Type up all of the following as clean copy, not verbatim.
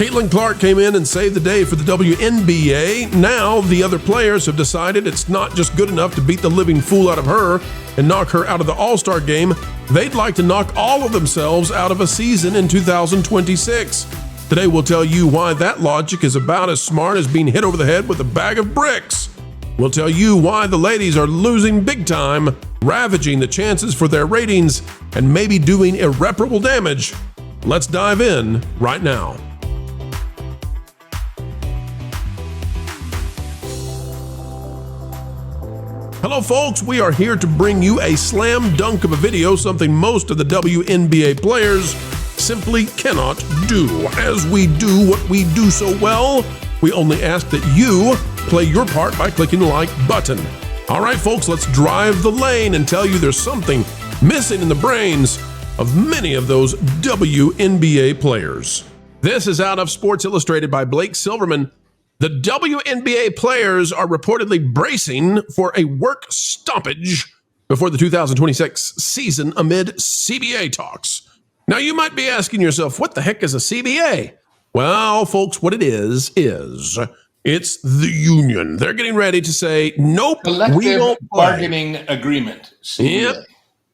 Caitlin Clark came in and saved the day for the WNBA. Now the other players have decided it's not just good enough to beat the living fool out of her and knock her out of the All-Star game. They'd like to knock all of themselves out of a season in 2026. Today we'll tell you why that logic is about as smart as being hit over the head with a bag of bricks. We'll tell you why the ladies are losing big time, ravaging the chances for their ratings, and maybe doing irreparable damage. Let's dive in right now. Hello folks, we are here to bring you a slam dunk of a video, something most of the WNBA players simply cannot do. As we do what we do so well, we only ask that you play your part by clicking the like button. All right folks, let's drive the lane and tell you there's something missing in the brains of many of those WNBA players. This is out of Sports Illustrated by Blake Silverman. The WNBA players are reportedly bracing for a work stoppage before the 2026 season amid CBA talks. Now, you might be asking yourself, what the heck is a CBA? Well, folks, what it is it's the union. They're getting ready to say, nope, we won't play. Bargaining agreement. CBA. Yep.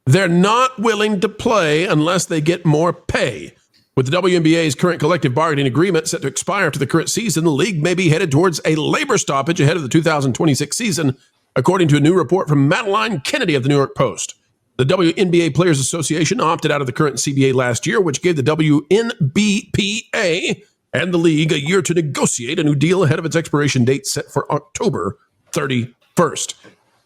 They're not willing to play unless they get more pay. With the WNBA's current collective bargaining agreement set to expire after the current season, the league may be headed towards a labor stoppage ahead of the 2026 season, according to a new report from Madeline Kennedy of the New York Post. The WNBA Players Association opted out of the current CBA last year, which gave the WNBPA and the league a year to negotiate a new deal ahead of its expiration date set for October 31st.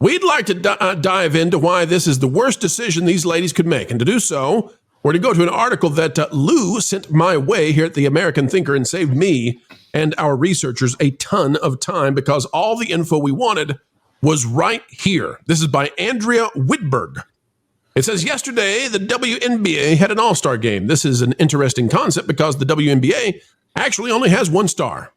We'd like to dive into why this is the worst decision these ladies could make, and to do so, we're to go to an article that Lou sent my way here at the American Thinker and saved me and our researchers a ton of time because all the info we wanted was right here. This is by Andrea Whitberg. It says, yesterday, the WNBA had an all-star game. This is an interesting concept because the WNBA actually only has one star,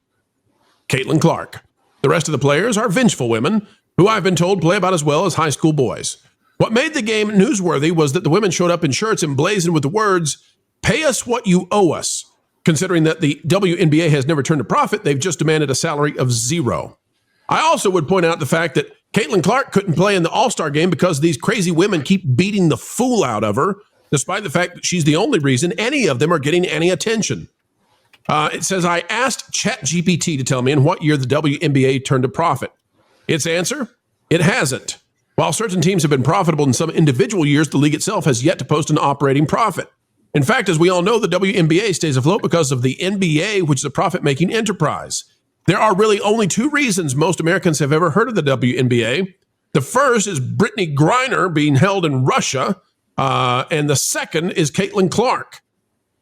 Caitlin Clark. The rest of the players are vengeful women who I've been told play about as well as high school boys. What made the game newsworthy was that the women showed up in shirts emblazoned with the words, "Pay us what you owe us." Considering that the WNBA has never turned a profit, they've just demanded a salary of $0. I also would point out the fact that Caitlin Clark couldn't play in the All-Star game because these crazy women keep beating the fool out of her, despite the fact that she's the only reason any of them are getting any attention. It says, I asked ChatGPT to tell me in what year the WNBA turned a profit. Its answer? It hasn't. While certain teams have been profitable in some individual years, the league itself has yet to post an operating profit. In fact, as we all know, the WNBA stays afloat because of the NBA, which is a profit-making enterprise. There are really only two reasons most Americans have ever heard of the WNBA. The first is Brittany Griner being held in Russia, and the second is Caitlin Clark.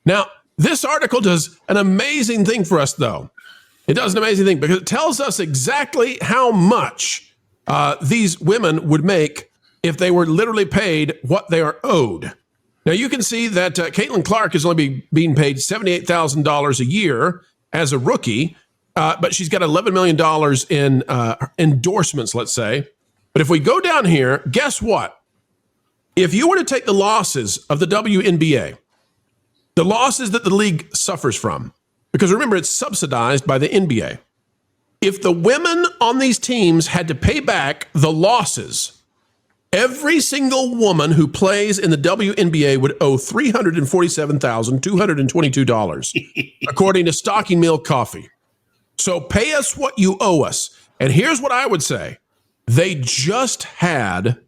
Now, this article does an amazing thing for us, though. It does an amazing thing because it tells us exactly how much these women would make if they were literally paid what they are owed. Now, you can see that Caitlin Clark is only being paid $78,000 a year as a rookie, but she's got $11 million in endorsements, let's say. But if we go down here, guess what? If you were to take the losses of the WNBA, the losses that the league suffers from, because remember, it's subsidized by the NBA. If the women on these teams had to pay back the losses, every single woman who plays in the WNBA would owe $347,222, according to Stocking Mill Coffee. So pay us what you owe us. And here's what I would say. They just had,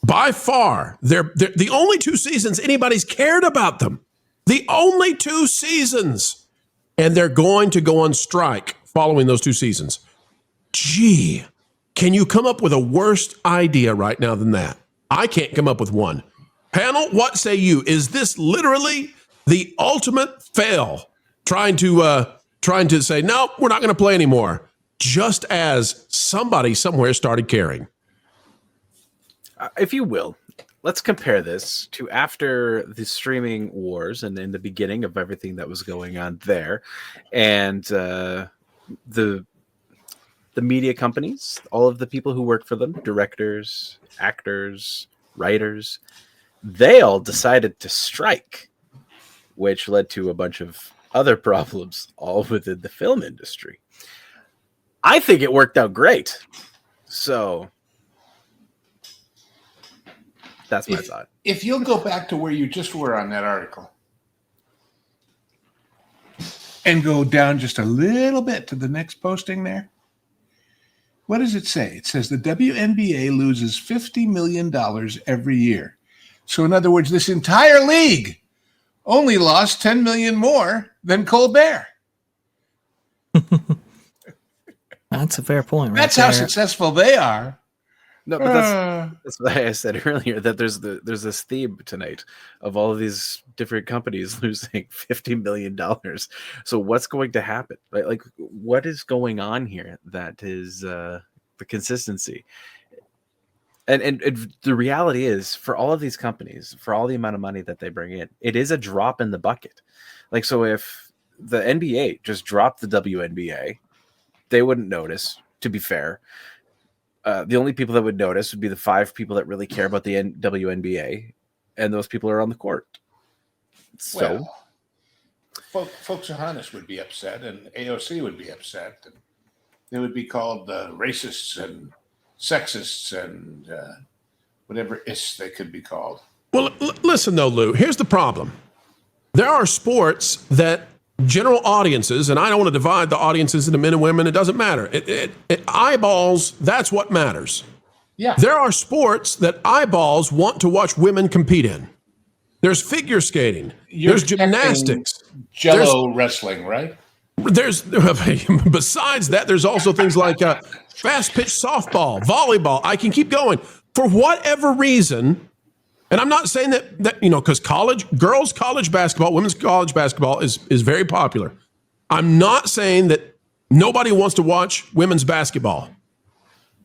by far, the only 2 seasons anybody's cared about them. The only 2 seasons. And they're going to go on strike following those 2 seasons. Gee, can you come up with a worse idea right now than that? I can't come up with one. Panel, what say you? Is this literally the ultimate fail? Trying to say, no, we're not going to play anymore, just as somebody somewhere started caring. If you will, let's compare this to after the streaming wars and in the beginning of everything that was going on there, and the media companies, all of the people who work for them, directors, actors, writers, they all decided to strike, which led to a bunch of other problems, all within the film industry. I think it worked out great. So that's my thought. If you'll go back to where you just were on that article and go down just a little bit to the next posting there, what does it say? It says the WNBA loses $50 million every year. So in other words, this entire league only lost $10 million more than Colbert. That's a fair point. That's how successful they are. No, but that's why I said earlier that there's this theme tonight of all of these different companies losing $50 million. So what's going to happen? Like what is going on here that is the consistency? And the reality is, for all of these companies, for all the amount of money that they bring in, it is a drop in the bucket. Like, so if the NBA just dropped the WNBA, they wouldn't notice, to be fair. The only people that would notice would be the 5 people that really care about the WNBA, and those people are on the court. So, folks Johannes would be upset, and AOC would be upset, and they would be called racists and sexists and whatever is they could be called. Well, listen though, Lou, here's the problem. There are sports that general audiences, and I don't want to divide the audiences into men and women, it doesn't matter. Eyeballs, that's what matters. Yeah. There are sports that eyeballs want to watch women compete in. There's figure skating. There's gymnastics. Jello wrestling, right? There's besides that, there's also things like fast pitch softball, volleyball. I can keep going. For whatever reason, and I'm not saying that because girls college basketball, women's college basketball is very popular. I'm not saying that nobody wants to watch women's basketball,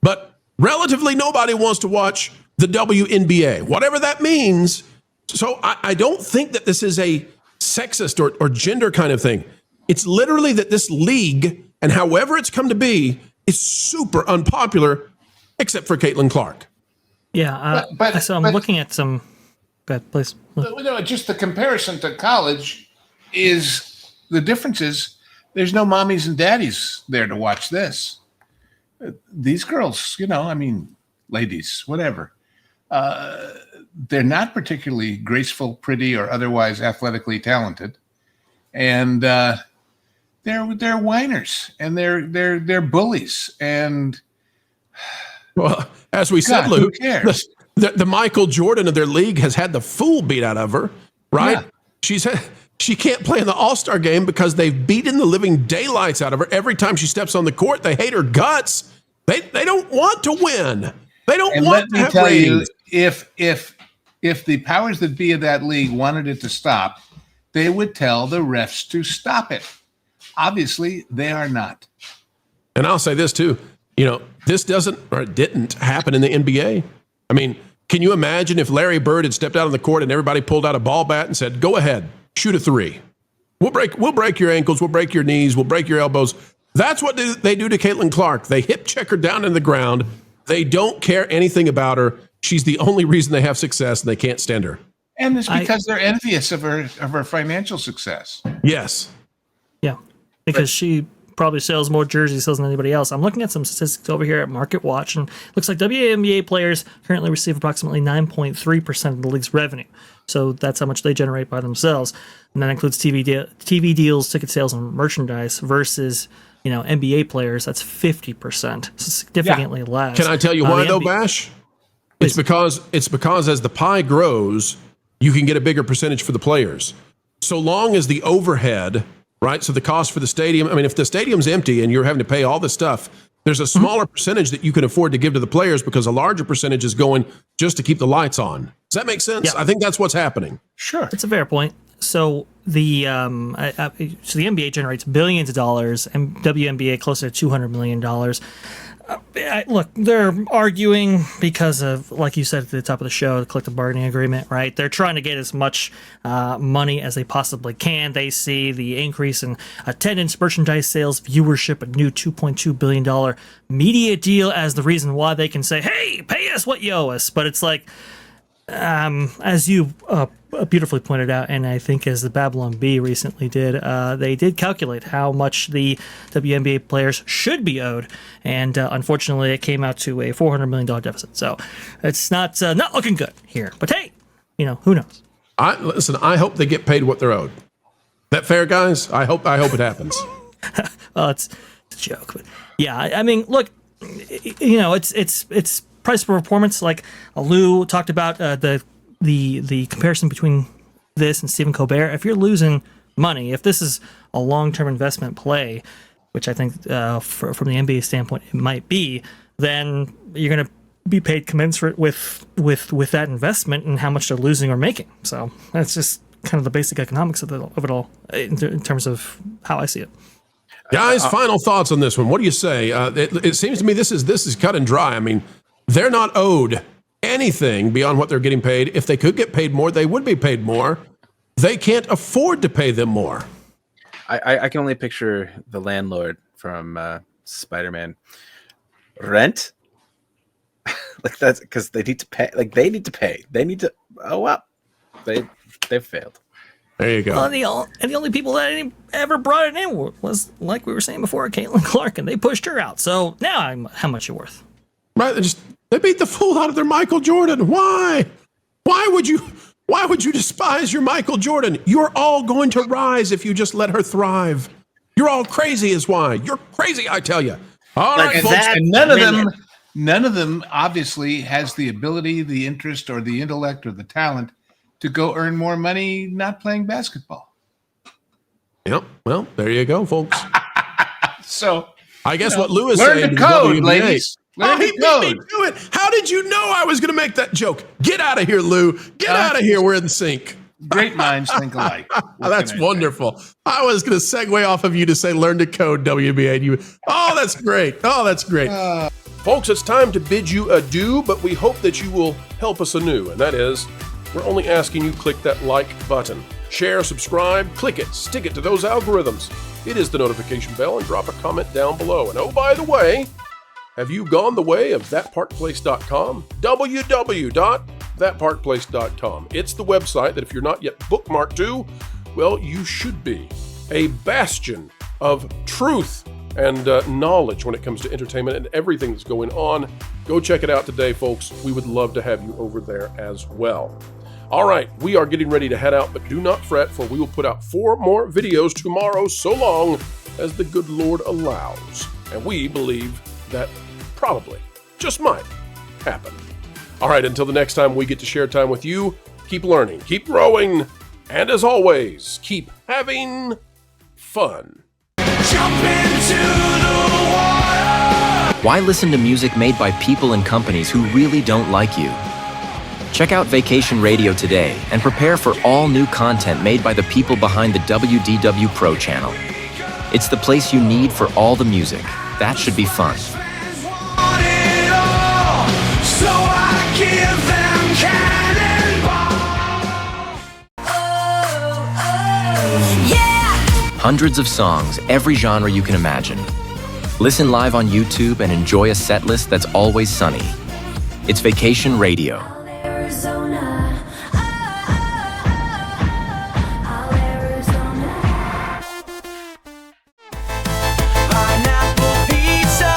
but relatively nobody wants to watch the WNBA, whatever that means. So I don't think that this is a sexist or gender kind of thing. It's literally that this league, and however it's come to be, is super unpopular, except for Caitlin Clark. Yeah, so I'm looking at some. Go ahead, please. No, just the comparison to college is the difference is there's no mommies and daddies there to watch this. These girls, ladies, whatever. They're not particularly graceful, pretty, or otherwise athletically talented, and they're whiners and they're bullies. And well, as we said, Lou, the Michael Jordan of their league has had the fool beat out of her, right? Yeah. She can't play in the All-Star game because they've beaten the living daylights out of her. Every time she steps on the court, they hate her guts. They don't want to win. They don't want to have ratings. If the powers that be of that league wanted it to stop, they would tell the refs to stop it. Obviously, they are not. And I'll say this too. This didn't happen in the NBA. I mean, can you imagine if Larry Bird had stepped out on the court and everybody pulled out a ball bat and said, "Go ahead, shoot a 3. We'll break your ankles, we'll break your knees, we'll break your elbows." That's what they do to Caitlin Clark. They hip check her down in the ground. They don't care anything about her. She's the only reason they have success, and they can't stand her. And it's because they're envious of her financial success. Yes. Yeah, because she probably sells more jersey sales than anybody else. I'm looking at some statistics over here at Market Watch, and it looks like WNBA players currently receive approximately 9.3% of the league's revenue. So that's how much they generate by themselves. And that includes TV deals, ticket sales, and merchandise versus, NBA players, that's 50%. So significantly less. Can I tell you why though, Vash? It's because as the pie grows, you can get a bigger percentage for the players. So long as the overhead, right? So the cost for the stadium, if the stadium's empty and you're having to pay all this stuff, there's a smaller percentage that you can afford to give to the players because a larger percentage is going just to keep the lights on. Does that make sense? Yeah. I think that's what's happening. Sure. It's a fair point. So the NBA generates billions of dollars and WNBA closer to $200 million. Look, they're arguing because of, like you said at the top of the show, the collective bargaining agreement, right? They're trying to get as much money as they possibly can. They see the increase in attendance, merchandise sales, viewership, a new $2.2 billion media deal as the reason why they can say, hey, pay us what you owe us. But it's like, As you beautifully pointed out, and I think as the Babylon Bee recently did, they did calculate how much the WNBA players should be owed, and unfortunately, it came out to a $400 million deficit. So it's not looking good here. But hey, who knows? Listen, I hope they get paid what they're owed. That fair, guys? I hope it happens. Well, it's a joke, but yeah, I mean, look, it's price for performance. Like Lou talked about the comparison between this and Stephen Colbert. If you're losing money, if this is a long-term investment play, which I think from the NBA standpoint it might be, then you're going to be paid commensurate with that investment and how much they're losing or making. So that's just kind of the basic economics of it all in terms of how I see it. Guys, final thoughts on this one. What do you say? It seems to me this is cut and dry. I mean, they're not owed anything beyond what they're getting paid. If they could get paid more, they would be paid more. They can't afford to pay them more. I can only picture the landlord from Spider-Man. Rent? Like that's because they need to pay. Like they need to pay. They need to. Oh well, they've failed. There you go. Well, the only people that ever brought it in was, like we were saying before, Caitlin Clark, and they pushed her out. So now, how much you're worth? Right? They beat the fool out of their Michael Jordan. Why? Why would you despise your Michael Jordan? You're all going to rise if you just let her thrive. You're all crazy is why. You're crazy, I tell you. All right, folks. And none of them obviously has the ability, the interest, or the intellect, or the talent to go earn more money not playing basketball. Yep. Well, there you go, folks. So I guess what Lou is learn saying to code, ladies. He beat me to it. How did you know I was going to make that joke? Get out of here, Lou. Get out of here. We're in sync. Great minds think alike. That's wonderful. I was going to segue off of you to say learn to code, WNBA. That's great. Oh, that's great. Folks, it's time to bid you adieu, but we hope that you will help us anew, and that is, we're only asking you click that like button. Share, subscribe, click it, stick it to those algorithms. It is the notification bell, and drop a comment down below. And oh, by the way, have you gone the way of thatparkplace.com? www.thatparkplace.com. It's the website that if you're not yet bookmarked to, well, you should be. A bastion of truth and knowledge when it comes to entertainment and everything that's going on. Go check it out today, folks. We would love to have you over there as well. All right, we are getting ready to head out, but do not fret, for we will put out 4 more videos tomorrow, so long as the good Lord allows. And we believe that probably, just might, happen. All right, until the next time we get to share time with you, keep learning, keep growing, and as always, keep having fun. Jump into the water. Why listen to music made by people and companies who really don't like you? Check out Vacation Radio today and prepare for all new content made by the people behind the WDW Pro Channel. It's the place you need for all the music. That should be fun. Want it all, so I give them cannonball. Yeah! Hundreds of songs, every genre you can imagine. Listen live on YouTube and enjoy a set list that's always sunny. It's Vacation Radio. Arizona. Pineapple pizza,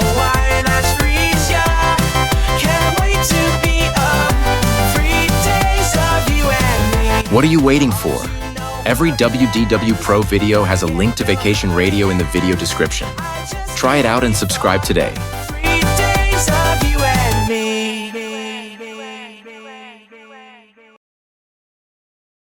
Hawaiian ice freeze, yeah. Can't wait to be up. 3 days of you and me. What are you waiting for? Every WDW Pro video has a link to Vacation Radio in the video description. Try it out and subscribe today.